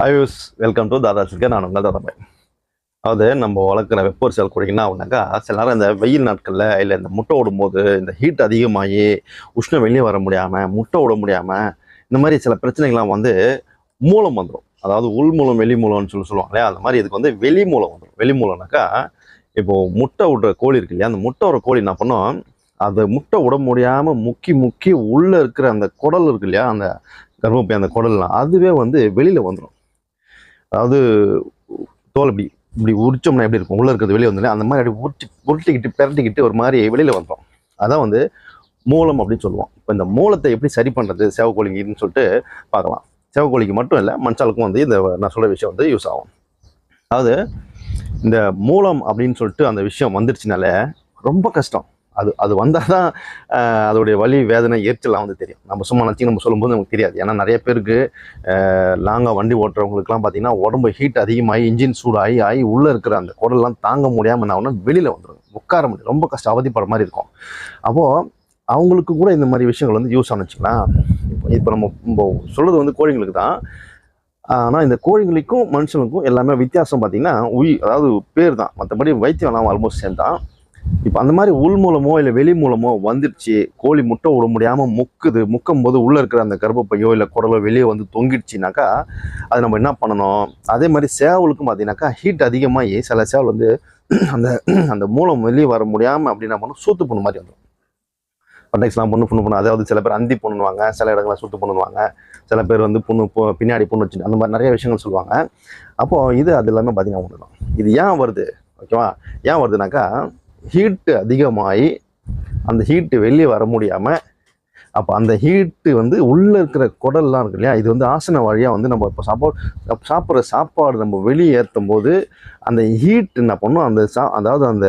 ஐயூஸ் welcome to தாதா சில்கர். நான் உங்கள் தாதா பாய். அதாவது நம்ம வளர்க்குற வெப்போர் செல் குடிங்கன்னா அப்படின்னாக்கா சில நேரம் இந்த வெயில் நாட்களில் இல்லை இந்த முட்டை விடும்போது இந்த ஹீட் அதிகமாகி உஷ்ணம் வெளியே வர முடியாமல் முட்டை விட முடியாமல் இந்த மாதிரி சில பிரச்சனைகள்லாம் வந்து மூலம் வந்துடும். அதாவது உள் மூலம் வெளி மூலம்னு சொல்லுவாங்க இல்லையா, அந்த மாதிரி இதுக்கு வந்து வெளி மூலம் வந்துடும். வெளி மூலம்னாக்கா இப்போது முட்டை விடுற கோழி இருக்கு இல்லையா, அந்த முட்டை விடுற கோழி என்ன பண்ணோம், அது முட்டை விட முடியாமல் முக்கி முக்கி உள்ளே இருக்கிற அந்த குடல் இருக்கு இல்லையா, அந்த கர்ப்பப்பை அந்த குடல்லாம் அதுவே வந்து வெளியில் வந்துடும். அதாவது தோல் இப்படி இப்படி உரிச்சோம்னா எப்படி இருக்கும், உள்ளே இருக்கிறது வெளியே வந்துடும். அந்த மாதிரி அப்படி உருட்டிக்கிட்டு பிரட்டிக்கிட்டு ஒரு மாதிரி வெளியில் வந்துடும். அதான் வந்து மூலம் அப்படின்னு சொல்லுவோம். இப்போ இந்த மூலத்தை எப்படி சரி பண்ணுறது சேவக்கோழின்னு சொல்லிட்டு பார்க்கலாம். சேவக்கோழிக்கு மட்டும் இல்லை, மனுஷாளுக்கும் வந்து இந்த நான் சொல்கிற விஷயம் வந்து யூஸ் ஆகும். அதாவது இந்த மூலம் அப்படின்னு சொல்லிட்டு அந்த விஷயம் வந்துடுச்சுனாலே ரொம்ப கஷ்டம். அது அது வந்தால் தான் அதோடைய வலி வேதனை எரிச்சலாம் வந்து தெரியும். நம்ம சும்மா நினச்சி நம்ம சொல்லும்போது நமக்கு தெரியாது. ஏன்னா நிறைய பேருக்கு லாங்காக வண்டி ஓட்டுறவங்களுக்குலாம் பார்த்தீங்கன்னா உடம்பு ஹீட் அதிகமாகி இன்ஜின் சூடாகி உள்ளே இருக்கிற அந்த குடல்லாம் தாங்க முடியாமல் நான் ஒன்று வெளியில் வந்துடும், உட்கார முடியும், ரொம்ப கஷ்டம், அவதிப்படுற மாதிரி இருக்கும். அப்போது அவங்களுக்கு கூட இந்த மாதிரி விஷயங்கள் வந்து யூஸ் ஆனிச்சுக்கலாம். இப்போ நம்ம சொல்கிறது வந்து கோழிங்களுக்கு தான். ஆனால் இந்த கோழிங்களுக்கும் மனுஷனுக்கும் எல்லாமே வித்தியாசம் பார்த்தீங்கன்னா அதாவது பேர் தான், மற்றபடி வைத்தியம் எல்லாம் ஆல்மோஸ்ட் சேம் தான். இப்போ அந்த மாதிரி உள் மூலமோ இல்லை வெளி மூலமோ வந்துடுச்சு, கோழி முட்டை விட முடியாமல் முக்கும் போது உள்ளே இருக்கிற அந்த கர்ப்பப்பையோ இல்லை குடலோ வெளியே வந்து தொங்கிடுச்சுனாக்கா அது நம்ம என்ன பண்ணணும். அதே மாதிரி சேவலுக்கும் பார்த்தீங்கன்னாக்கா ஹீட் அதிகமாகி சில சேவல் வந்து அந்த அந்த மூலம் வெளியே வர முடியாமல் அப்படி என்ன பண்ணணும், சூத்து பொண்ணு மாதிரி வந்துடும். பட்டைஸ்லாம் புண்ணு அதாவது சில பேர் அந்தி பண்ணுவாங்க, சில இடங்களில் சூத்து பண்ணுவாங்க, சில பேர் வந்து பின்னாடி புண்ணு வச்சு அந்த மாதிரி நிறைய விஷயங்கள் சொல்லுவாங்க. அப்போது இது அது எல்லாமே பார்த்தீங்கன்னா ஒன்று தான். இது ஏன் வருது ஓகேவா, ஏன் வருதுனாக்கா ஹீட்டு அதிகமாகி அந்த ஹீட்டு வெளியே வர முடியாமல், அப்போ அந்த ஹீட்டு வந்து உள்ளே இருக்கிற குடல்லாம் இருக்கு இல்லையா, இது வந்து ஆசன வழியாக வந்து நம்ம இப்போ சாப்பிட்ற சாப்பாடு நம்ம வெளியே ஏற்றும் போது அந்த ஹீட் என்ன பண்ணும், அதாவது அந்த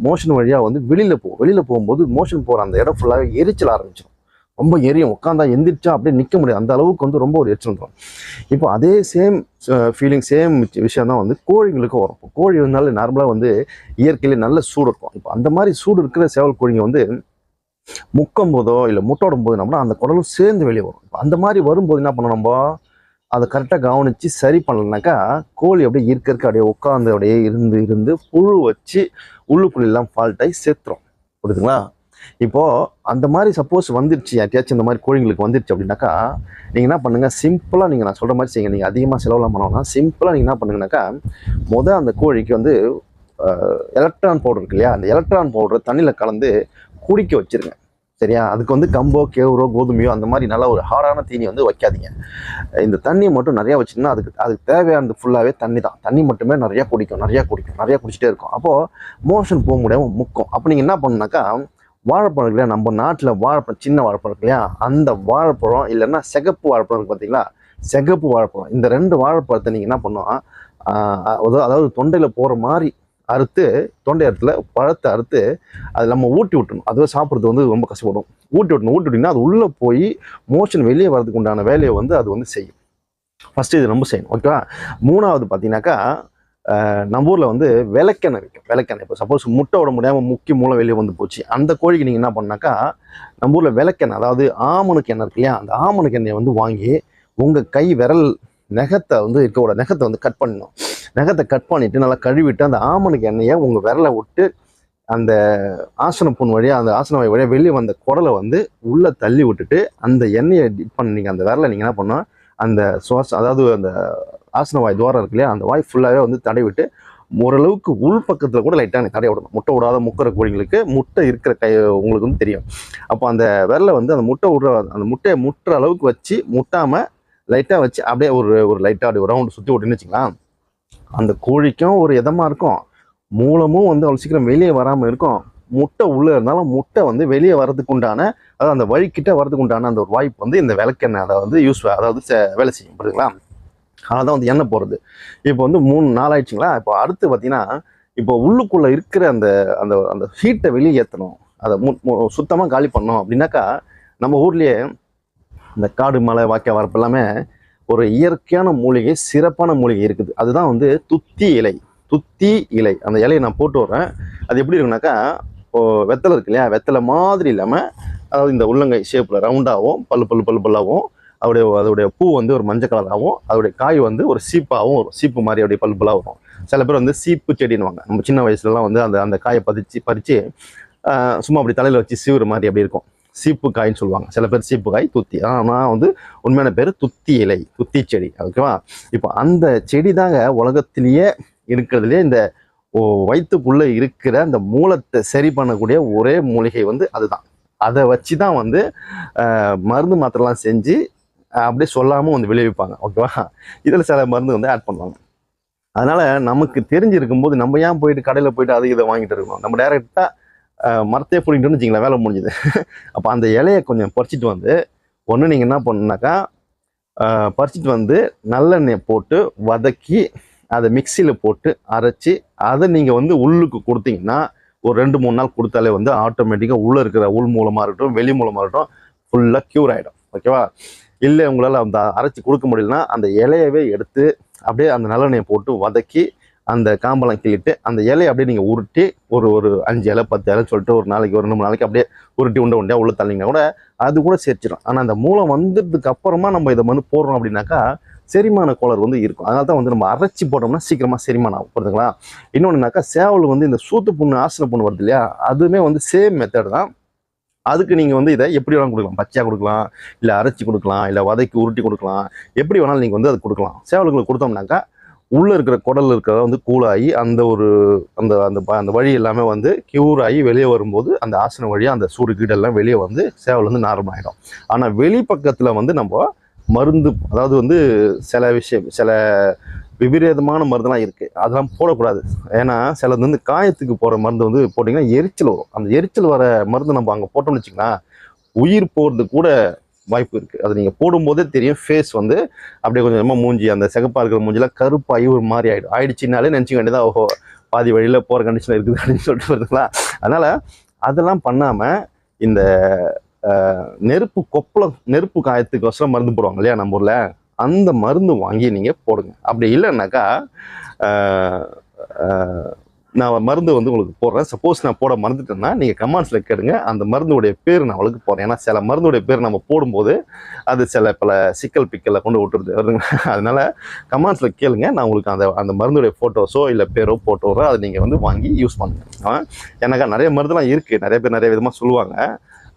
மோஷன் வழியாக வந்து வெளியில் போகும்போது மோஷன் போகிற அந்த இடம் ஃபுல்லாகவே எரிச்சல் ஆரம்பிச்சிடும். ரொம்ப எரியும், உட்காந்தா எந்திரிச்சா அப்படியே நிற்க முடியாது, அந்த அளவுக்கு வந்து ரொம்ப ஒரு எரிச்சல் வந்துடும். இப்போ அதே சேம் ஃபீலிங் சேம் விஷயம் தான் வந்து கோழிங்களுக்கு வரும். இப்போ கோழி வந்தாலே நார்மலாக வந்து இயற்கையிலே நல்ல சூடு இருக்கும். இப்போ அந்த மாதிரி சூடு இருக்கிற சேவல் கோழிங்க வந்து முக்கும் போதோ இல்லை முட்டோடும் போது நம்மளா அந்த குடலும் சேர்ந்து வெளியே வரும். இப்போ அந்த மாதிரி வரும்போது என்ன பண்ணணும், நம்ம அதை கரெக்டாக கவனித்து சரி பண்ணலனாக்கா கோழி அப்படியே இருக்க அப்படியே உட்காந்து அப்படியே இருந்து புழு வச்சு உள்ளுக்குள்ளெல்லாம் ஃபால்ட் ஆகி சேர்த்துரும். புரியுதுங்களா? இப்போது அந்த மாதிரி சப்போஸ் வந்துடுச்சு யார்ட்டையாச்சும் இந்த மாதிரி கோழிங்களுக்கு வந்துடுச்சு அப்படின்னாக்கா நீங்கள் என்ன பண்ணுங்கள், சிம்பிளாக நீங்கள் நான் சொல்கிற மாதிரி செய்யுங்க. நீங்கள் அதிகமாக செலவுலாம் பண்ணோம்னா சிம்பிளாக நீங்கள் என்ன பண்ணுங்கனாக்கா அந்த கோழிக்கு வந்து எலக்ட்ரான் பவுடர் இருக்கு இல்லையா, அந்த எலக்ட்ரான் பவுடர் தண்ணியில் கலந்து குடிக்க வச்சுருங்க. சரியா? அதுக்கு வந்து கம்போ கேவரோ கோதுமையோ அந்த மாதிரி நல்லா ஒரு ஹார்டான தீனி வந்து வைக்காதீங்க. இந்த தண்ணியை மட்டும் நிறையா வச்சிங்கன்னா அதுக்கு தேவையானது ஃபுல்லாகவே தண்ணி தான். தண்ணி மட்டுமே நிறையா குடிச்சிட்டே இருக்கும். அப்போது மோஷன் போக முடியாமல் முக்கும். அப்போ நீங்கள் என்ன பண்ணுனாக்கா வாழைப்பழம் இருக்கு இல்லையா, நம்ம நாட்டில் வாழைப்பழம் சின்ன வாழைப்பழம் இருக்கு இல்லையா, அந்த வாழைப்பழம் இல்லைன்னா சிகப்பு வாழைப்பழம் இருக்குது பார்த்தீங்களா, சிகப்பு வாழைப்பழம், இந்த 2 வாழைப்பழத்தை நீங்கள் என்ன பண்ணோம், அதாவது தொண்டையில் போகிற மாதிரி அறுத்து, தொண்டை இடத்துல பழத்தை அறுத்து அதை நம்ம ஊட்டி விட்டணும். அதுவே சாப்பிட்றது வந்து ரொம்ப கஷ்டப்படும். ஊட்டி விட்டிங்கன்னா அது உள்ளே போய் மோஷன் வெளியே வரதுக்கு உண்டான வேலையை வந்து அது வந்து செய்யும். ஃபஸ்ட்டு இது ரொம்ப செய்யணும். ஓகேவா? 3வது பார்த்தீங்கன்னாக்கா நம்ம ஊரில் வந்து விளக்கெண்ணெய் விற்கும். விளக்கெண்ணெய் இப்போ சப்போஸ் முட்டை விட முடியாமல் முக்கி மூலம் வெளியே வந்து போச்சு, அந்த கோழிக்கு நீங்கள் என்ன பண்ணாக்கா நம்ம ஊரில் விளக்கெண்ணெய், அதாவது ஆமணுக்கு எண்ணெய் இருக்கு இல்லையா, அந்த ஆமணுக்கு எண்ணெயை வந்து வாங்கி உங்கள் கை விரல் நகத்தை வந்து நகத்தை வந்து கட் பண்ணணும். நகத்தை கட் பண்ணிவிட்டு நல்லா கழுவிட்டு அந்த ஆமணுக்கு எண்ணெயை உங்கள் விரலை விட்டு அந்த ஆசன புண் வழியாக அந்த ஆசன வாய் வழியாக வெளியே வந்த குடலை வந்து உள்ளே தள்ளி விட்டுட்டு அந்த எண்ணெயை டிப் பண்ணி அந்த விரலை நீங்கள் என்ன பண்ணோம், அந்த அதாவது அந்த ஆசன வாய் துவாரம் இருக்கு இல்லையா, அந்த வாய் ஃபுல்லாகவே வந்து தடவிட்டு ஓரளவுக்கு உள் பக்கத்தில் கூட லைட்டாக தடை விடணும். முட்டை விடாத முக்கிற கோழிங்களுக்கு முட்டை இருக்கிற உங்களுக்கு வந்து தெரியும். அப்போ அந்த விரலை வந்து அந்த முட்டையை முட்டுற அளவுக்கு வச்சு முட்டாமல் லைட்டாக வச்சு அப்படியே ஒரு லைட்டாக அப்படி ஒரு ரவுண்டு சுற்றி விட்டுன்னு வச்சுக்கலாம். அந்த கோழிக்கும் ஒரு இதமாக இருக்கும், மூலமும் வந்து அவ்வளோ சீக்கிரம் வெளியே வராமல் இருக்கும். முட்டை உள்ளே இருந்தாலும் முட்டை வந்து வெளியே வரதுக்கு உண்டான, அதாவது அந்த வழிக்கிட்ட வரதுக்கு உண்டான அந்த ஒரு வாய்ப்பு வந்து இந்த விளக்கெண்ணெய் அதாவது வேலை செய்யும். புரியுதுங்களா? அதனால் தான் வந்து எண்ணெய் போகிறது. இப்போ வந்து 3-4 ஆயிடுச்சுங்களா. இப்போ அடுத்து பார்த்தீங்கன்னா இப்போ உள்ளுக்குள்ளே இருக்கிற அந்த அந்த அந்த ஹீட்டை வெளியே ஏற்றணும், அதை சுத்தமாக காலி பண்ணோம் அப்படின்னாக்கா நம்ம ஊர்லேயே இந்த காடு மலை வாய்க்கால் வரப்பு எல்லாமே ஒரு இயற்கையான மூலிகை, சிறப்பான மூலிகை இருக்குது. அதுதான் வந்து துத்தி இலை. அந்த இலையை நான் போட்டு வரேன். அது எப்படி இருக்குனாக்கா, இப்போது வெத்தலை இருக்கு இல்லையா, வெத்தலை மாதிரி இல்லாமல், அதாவது இந்த உள்ளங்கை ஷேப்பில் ரவுண்டாகவும் பல்லாகவும் அதோடைய பூ வந்து ஒரு மஞ்சள் கலராகவும் அதோடைய காய் வந்து ஒரு சீப்பாகவும் வரும். சீப்பு மாதிரி அப்படியே பல்புலாக வரும். சில பேர் வந்து சீப்பு செடின்னுவாங்க. நம்ம சின்ன வயசுலலாம் வந்து அந்த காயை பறித்து சும்மா அப்படி தலையில் வச்சு சீவுற மாதிரி அப்படி இருக்கும். சீப்பு காயின்னு சொல்லுவாங்க. சில பேர் சீப்பு காய், துத்தி. ஆனால் வந்து உண்மையான பேர் துத்தி இலை, துத்தி செடி. ஓகேவா? இப்போ அந்த செடி தாங்க உலகத்திலேயே இருக்கிறதுலே இந்த வயிற்றுக்குள்ளே இருக்கிற அந்த மூலத்தை சரி பண்ணக்கூடிய ஒரே மூலிகை வந்து அதுதான். அதை வச்சு தான் வந்து மருந்து மாத்திரைலாம் செஞ்சு அப்படியே சொல்லாமல் வந்து விளைவிப்பாங்க. ஓகேவா? இதில் சில மருந்து வந்து ஆட் பண்ணுவாங்க. அதனால் நமக்கு தெரிஞ்சிருக்கும் போது நம்ம ஏன் போயிட்டு கடையில் போயிட்டு அதை இதை வாங்கிட்டு இருக்கணும்? நம்ம டைரெக்டாக மரத்தையே பிடிக்கிட்டோன்னு வச்சிங்களேன், வேலை முடிஞ்சுது. அப்போ அந்த இலையை கொஞ்சம் பறிச்சிட்டு வந்து ஒன்று நீங்கள் என்ன பண்ணுனாக்கா, பறிச்சிட்டு வந்து நல்லெண்ணெய் போட்டு வதக்கி அதை மிக்சியில் போட்டு அரைச்சி அதை நீங்கள் வந்து உள்ளுக்கு கொடுத்தீங்கன்னா ஒரு 2-3 நாள் கொடுத்தாலே வந்து ஆட்டோமேட்டிக்காக உள்ளே இருக்கிற உள் மூலமாக இருக்கட்டும் வெளி மூலமாக இருக்கட்டும் ஃபுல்லாக க்யூர் ஆகிடும். ஓகேவா? இல்லை உங்களால் அந்த அரைச்சி கொடுக்க முடியலன்னா அந்த இலையவே எடுத்து அப்படியே அந்த நல்லெண்ணெயை போட்டு வதக்கி அந்த காம்பெல்லாம் கிள்ளிட்டு அந்த இலையை அப்படியே நீங்கள் உருட்டி ஒரு 5 இலை 10 இலை சொல்லிட்டு ஒரு நாளைக்கு ஒரு 2 நாளைக்கு அப்படியே உருட்டி உண்டையாக உள்ள தள்ளிங்கன்னா கூட அது கூட சேர்ச்சிடும். ஆனால் அந்த மூலம் வந்ததுக்கு அப்புறமா நம்ம இதை வந்து போடுறோம் அப்படின்னாக்கா செரிமான கோளாறு வந்து இருக்கும். அதனால தான் வந்து நம்ம அரைச்சி போட்டோம்னா சீக்கிரமாக செரிமானம் ஆகும். புரியுதுங்களா? இன்னொன்றுனாக்கா சேவல் வந்து இந்த சூத்து புண்ணு ஆசன புண்ணு வருது இல்லையா, அதுவுமே வந்து சேம் மெத்தட் தான். அதுக்கு நீங்கள் வந்து இதை எப்படி வேணாலும் கொடுக்கலாம். பச்சையாக கொடுக்கலாம், இல்லை அரைச்சி கொடுக்கலாம், இல்லை வதக்கி உருட்டி கொடுக்கலாம். எப்படி வேணாலும் நீங்கள் வந்து அது கொடுக்கலாம். சேவலுக்கு கொடுத்தோம்னாக்கா உள்ளே இருக்கிற குடல் இருக்கிறத வந்து கூலாகி அந்த அந்த அந்த வழி எல்லாமே வந்து க்யூர் ஆகி வெளியே வரும்போது அந்த ஆசன வழியாக அந்த சூடு கீடெல்லாம் வெளியே வந்து சேவல் வந்து நார்மல் ஆகிடும். ஆனால் வெளி பக்கத்தில் வந்து நம்ம மருந்து, அதாவது வந்து சில விபரீதமான மருந்துலாம் இருக்குது, அதெல்லாம் போடக்கூடாது. ஏன்னா சிலது வந்து காயத்துக்கு போகிற மருந்து வந்து போட்டிங்கன்னா எரிச்சல் வரும். அந்த எரிச்சல் வர மருந்து நம்ம அங்கே போட்டோம்னு வச்சிங்கன்னா உயிர் போகிறது கூட வாய்ப்பு இருக்குது. அது நீங்கள் போடும்போதே தெரியும். ஃபேஸ் வந்து அப்படியே கொஞ்சம் கொஞ்சமாக மூஞ்சி அந்த சிகப்பாக இருக்கிற மூஞ்சிலாம் கருப்பாகி ஒரு மாதிரி ஆயிடுச்சுனாலே நினச்சிக்க வேண்டியதான், ஓஹோ பாதி வழியில் போகிற கண்டிஷனில் இருக்குது அப்படின்னு சொல்லிட்டு வருதுங்களா. அதனால் அதெல்லாம் பண்ணாமல் இந்த நெருப்பு காயத்துக்கு மருந்து போடுவாங்க இல்லையா நம்ம ஊரில், அந்த மருந்து வாங்கி நீங்கள் போடுங்க. அப்படி இல்லைன்னாக்கா நான் மருந்து வந்து உங்களுக்கு போடுறேன். சப்போஸ் நான் போட மறந்துட்டேன்னா நீங்கள் கமெண்ட்ஸில் கேளுங்க, அந்த மருந்துடைய பேர் நான் உங்களுக்கு போடுறேன். ஏன்னா சில மருந்துடைய பேர் நம்ம போடும்போது அது பல சிக்கல் பிக்கலை கொண்டு விட்டுருது வருதுங்க. அதனால் கமெண்ட்ஸில் கேளுங்க, நான் உங்களுக்கு அந்த மருந்துடைய ஃபோட்டோஸோ இல்லை பேரோ போட்டு விட்றேன். அதை நீங்கள் வந்து வாங்கி யூஸ் பண்ணுங்கள். ஏன்னாக்கா நிறைய மருந்துலாம் இருக்குது, நிறைய பேர் நிறைய விதமாக சொல்லுவாங்க.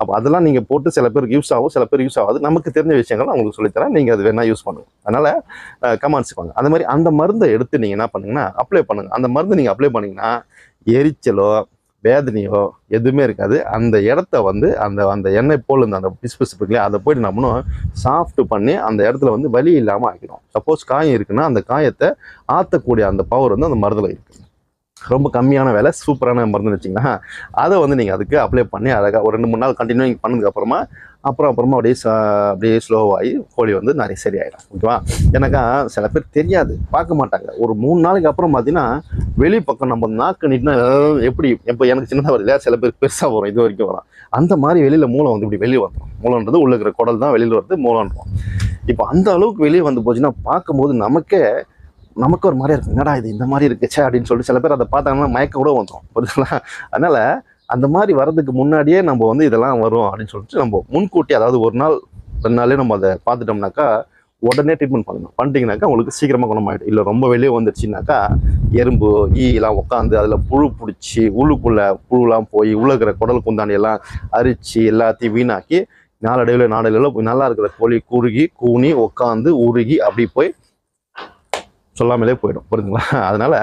அப்போ அதெல்லாம் நீங்கள் போட்டு சில பேருக்கு யூஸ் ஆகும், சில பேருக்கு யூஸ் ஆகாது. நமக்கு தெரிஞ்ச விஷயங்கள் உங்களுக்கு சொல்லித்தரேன், நீங்கள் அது வேணால் யூஸ் பண்ணுங்கள். அதனால் கமெண்ட்ஸ் வாங்க. அந்த மாதிரி அந்த மருந்தை எடுத்து நீங்கள் என்ன பண்ணுங்கன்னா அப்ளை பண்ணுங்கள். அந்த மருந்து நீங்கள் அப்ளை பண்ணிங்கன்னா எரிச்சலோ வேதனையோ எதுவுமே இருக்காது. அந்த இடத்த வந்து அந்த எண்ணெய் போல் அந்த பிசு இருக்குல்லையா, அதை போய்ட்டு என்ன பண்ணுவோம், சாஃப்ட் பண்ணி அந்த இடத்துல வந்து வலி இல்லாமல் ஆக்கிடும். சப்போஸ் காயம் இருக்குன்னா அந்த காயத்தை ஆற்றக்கூடிய அந்த பவர் வந்து அந்த மருந்தில் இருக்குது. ரொம்ப கம்மியான வேலை, சூப்பரான மருந்து வச்சிங்கன்னா அதை வந்து நீங்கள் அதுக்கு அப்ளை பண்ணி அழகாக ஒரு 2-3 நாள் கண்டினியூ பண்ணதுக்கப்புறமா அப்புறமா அப்படியே ஸ்லோவாகி கோழி வந்து நிறைய சரியாயிடும். ஓகேவா? எனக்கா சில பேர் தெரியாது, பார்க்க மாட்டாங்க. ஒரு 3 நாளைக்கு அப்புறம் பார்த்தீங்கன்னா வெளி பக்கம் நம்ம நாக்கு நீட்டினா எப்படி இப்போ எனக்கு சின்னதாக வருது இல்லையா, சில பேர் பெருசாக வரும், இது வரைக்கும் வரும். அந்த மாதிரி வெளியில் மூளை வந்து இப்படி வெளியே வந்துடும். மூளைன்றது உள்ள இருக்கிற குடல் தான் வெளியில் வருது, மூளைன்றோம். இப்போ அந்த அளவுக்கு வெளியே வந்து போச்சுன்னா பார்க்கும்போது நமக்கு ஒரு மாதிரியா இருக்கும், என்னடா இது இந்த மாதிரி இருக்குச்சே அப்படின்னு சொல்லிட்டு சில பேர் அதை பார்த்தாங்கன்னா மயக்க கூட வந்துடும். புரியுதுங்களா? அதனால் அந்த மாதிரி வர்றதுக்கு முன்னாடியே நம்ம வந்து இதெல்லாம் வரும் அப்படின்னு சொல்லிட்டு நம்ம முன்கூட்டி, அதாவது 1 நாள் 2 நாளே நம்ம அதை பார்த்துட்டோம்னாக்கா உடனே ட்ரீட்மெண்ட் பண்ணிட்டீங்கன்னாக்கா உங்களுக்கு சீக்கிரமாக குணமாயிடும். இல்லை ரொம்ப வெளியே வந்துடுச்சுனாக்கா எறும்பு ஈலாம் உட்காந்து அதில் புழு பிடிச்சி உள்ளுக்குள்ளே புழுலாம் போய் உள்ள இருக்கிற குடல் குந்தாண்டியெல்லாம் அரிச்சு எல்லாத்தையும் வீணாக்கி நாளடைவில் நல்லா இருக்கிற கோழி கூனி உட்காந்து உருகி அப்படி போய் சொல்லாமலே போயிடும். புரியுதுங்களா? அதனால்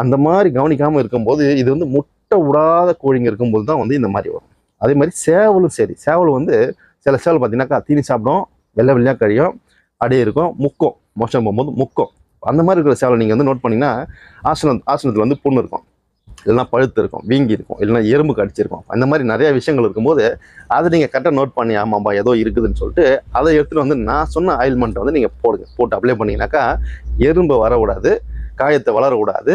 அந்த மாதிரி கவனிக்காமல் இருக்கும்போது இது வந்து முட்டை விடாத கோழிங்க இருக்கும்போது தான் வந்து இந்த மாதிரி வரும். அதே மாதிரி சேவலும் சரி, சேவல் வந்து சில சேவல் பார்த்தீங்கன்னாக்கா தீனி சாப்பிடும், வெள்ளையாக கழியும், அப்படியே இருக்கும், முக்கும், மோஷன் போகும்போது முக்கும். அந்த மாதிரி இருக்கிற சேவலை நீங்கள் வந்து நோட் பண்ணிங்கன்னா ஆசனத்தில் வந்து புண்ணு இருக்கும், இல்லைனா பழுத்து இருக்கும், வீங்கி இருக்கும், இல்லைனா எறும்பு கடிச்சிருக்கும். அந்த மாதிரி நிறைய விஷயங்கள் இருக்கும்போது அதை நீங்கள் கரெக்டாக நோட் பண்ணி ஆமாம்பா ஏதோ இருக்குதுன்னு சொல்லிட்டு அதை எடுத்துகிட்டு வந்து நான் சொன்ன ஆயில்மெண்ட்டை வந்து நீங்கள் போட்டு அப்ளை பண்ணிங்கனாக்கா எறும்பை வரக்கூடாது, காயத்தை வளரக்கூடாது,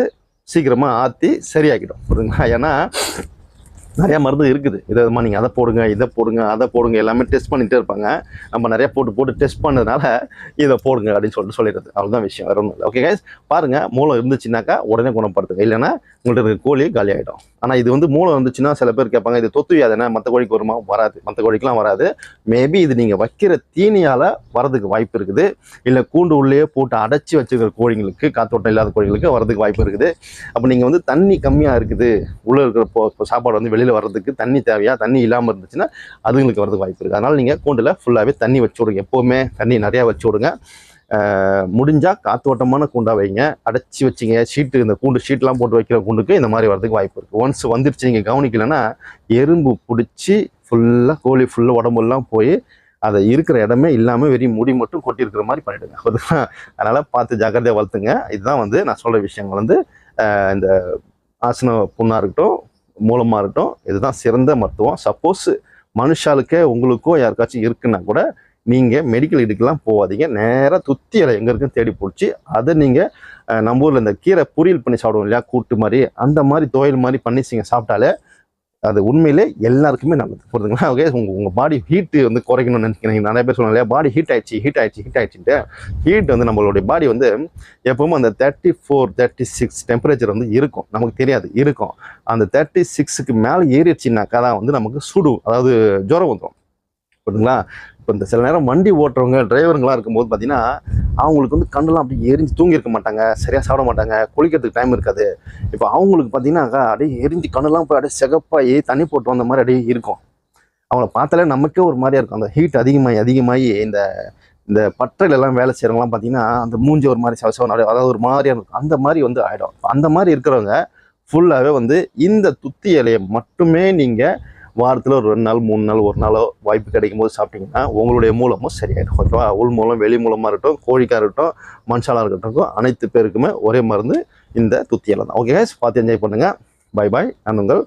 சீக்கிரமாக ஆற்றி சரியாக்கிடும். புரியுதுங்களா? ஏன்னா நிறைய மருந்து இருக்குது. விதமா நீங்கள் அதை போடுங்க, இதை போடுங்க, அதை போடுங்க, எல்லாமே டெஸ்ட் பண்ணிகிட்டே இருப்பாங்க. நம்ம நிறைய போட்டு டெஸ்ட் பண்ணதுனால இதை போடுங்க அப்படின்னு சொல்லிடுறது. அவ்வளோதான் விஷயம், வேற ஒன்றும் இல்லை. ஓகே கைஸ், பாருங்கள், மூலம் இருந்துச்சுன்னாக்கா உடனே குணப்படுத்துங்க, இல்லைன்னா உங்கள்கிட்ட இருக்க கோழி காலி ஆகிடும். ஆனால் இது வந்து மூலம் இருந்துச்சுன்னா சில பேர் கேட்பாங்க, இது தொத்து வியாதினா மற்ற கோழிக்கு வருமா? வராது, மற்ற கோழிக்கெலாம் வராது. மேபி இது நீங்கள் வைக்கிற தீனியால் வரதுக்கு வாய்ப்பு இருக்குது, இல்லை கூண்டு உள்ளே போட்டு அடைச்சி வச்சுருக்கிற கோழிங்களுக்கு, காத்தோட்டம் இல்லாத கோழிங்களுக்கு வரதுக்கு வாய்ப்பு இருக்குது. அப்போ நீங்கள் வந்து தண்ணி கம்மியாக இருக்குது, உள்ளே இருக்கிற சாப்பாடு வந்து வெளியில் வர்றதுக்கு தண்ணி தேவையா, தண்ணி இல்லாமல் இருந்துச்சுன்னா அதுங்களுக்கு வரதுக்கு வாய்ப்பு இருக்குது. அதனால் நீங்கள் கூண்டில் ஃபுல்லாகவே தண்ணி வச்சு விடுங்க, எப்போவுமே தண்ணி நிறையா வச்சு விடுங்க. முடிஞ்சால் காத்தோட்டமான கூண்டா வைங்க. அடைச்சி வச்சிங்க ஷீட்டு, இந்த கூண்டு ஷீட்லாம் போட்டு வைக்கிற கூண்டுக்கு இந்த மாதிரி வரதுக்கு வாய்ப்பு இருக்குது. ஒன்ஸ் வந்துடுச்சு நீங்கள் கவனிக்கலைன்னா எறும்பு பிடிச்சி ஃபுல்லாக கோழி ஃபுல்லாக உடம்புலாம் போய் அதை இருக்கிற இடமே இல்லாமல் வெறும் முடி மட்டும் கொட்டியிருக்கிற மாதிரி பண்ணிவிடுங்க. அதனால் பார்த்து ஜாக்கிரதையாக வளர்த்துங்க. இதுதான் வந்து நான் சொல்கிற விஷயங்கள் வந்து இந்த ஆசன புண்ணாக இருக்கட்டும், மூலமாக இருக்கட்டும், இதுதான் சிறந்த மருத்துவம். சப்போஸ் மனுஷாளுக்கே உங்களுக்கோ யாருக்காச்சும் இருக்குன்னா கூட நீங்கள் மெடிக்கல் இதுக்கெல்லாம் போகாதீங்க, நேராக துத்தி இலை எங்கே இருக்குன்னு தேடி பிடிச்சி அதை நீங்கள் நம்ம ஊரில் இந்த கீரை பொரியல் பண்ணி சாப்பிடுவோம் இல்லையா, கூட்டு மாதிரி, அந்த மாதிரி துவையல் மாதிரி பண்ணி நீங்கள் சாப்பிட்டாலே அது உண்மையிலே எல்லாருக்குமே நல்லது. புரியுதுங்களா? ஓகே, உங்கள் பாடி ஹீட்டு வந்து குறைக்கணும்னு நினைக்கிறீங்க. நிறைய பேர் சொல்லுவாங்க இல்லையா, பாடி ஹீட் ஆயிடுச்சுன்ட்டு. ஹீட் வந்து நம்மளுடைய பாடி வந்து எப்பவும் அந்த 34, 36 டெம்பரேச்சர் வந்து இருக்கும், நமக்கு தெரியாது, இருக்கும். அந்த 36க்கு மேலே ஏறிடுச்சுனாக்கா தான் வந்து நமக்கு சுடு, அதாவது ஜுரம் வந்துடும். புரியுதுங்களா? இப்போ இந்த சில நேரம் வண்டி ஓட்டுறவங்க டிரைவருங்களாம் இருக்கும்போது பார்த்தீங்கன்னா அவங்களுக்கு வந்து கண்ணெல்லாம் அப்படி எரிஞ்சு தூங்கியிருக்க மாட்டாங்க, சரியாக சாப்பிட மாட்டாங்க, குளிக்கிறதுக்கு டைம் இருக்காது. இப்போ அவங்களுக்கு பார்த்தீங்கன்னாக்கா அப்படியே எரிஞ்சு கண்ணெல்லாம் போய் அப்படியே சிகப்பாகி தண்ணி போட்டு வந்த மாதிரி அப்படியே இருக்கும். அவங்கள பார்த்தாலே நமக்கே ஒரு மாதிரியா இருக்கும். அந்த ஹீட் அதிகமாகி இந்த இந்த பட்டறையிலலாம் வேலை செய்கிறவங்களாம் பார்த்தீங்கன்னா அந்த மூஞ்சி ஒரு மாதிரி சவசவன், அதாவது ஒரு மாதிரியாக இருக்கும். அந்த மாதிரி வந்து ஆகிடும். அந்த மாதிரி இருக்கிறவங்க ஃபுல்லாகவே வந்து இந்த துத்தி இலையை மட்டுமே நீங்கள் வாரத்தில் ஒரு 2 நாள் 3 நாள் ஒரு நாளோ வாய்ப்பு கிடைக்கும் போது சாப்பிட்டீங்கன்னா உங்களுடைய மூலமும் சரியாயிடும். ஓகேவா? உள் மூலம் வெளி மூலமாக இருக்கட்டும், கோழிக்காக இருக்கட்டும், மனுஷாலாக இருக்கட்டும், அனைத்து பேருக்குமே ஒரே மருந்து இந்த துத்தி இலை தான். ஓகே கைஸ், பார்த்து என்ஜாய் பண்ணுங்கள். Bye bye. நான் உங்கள்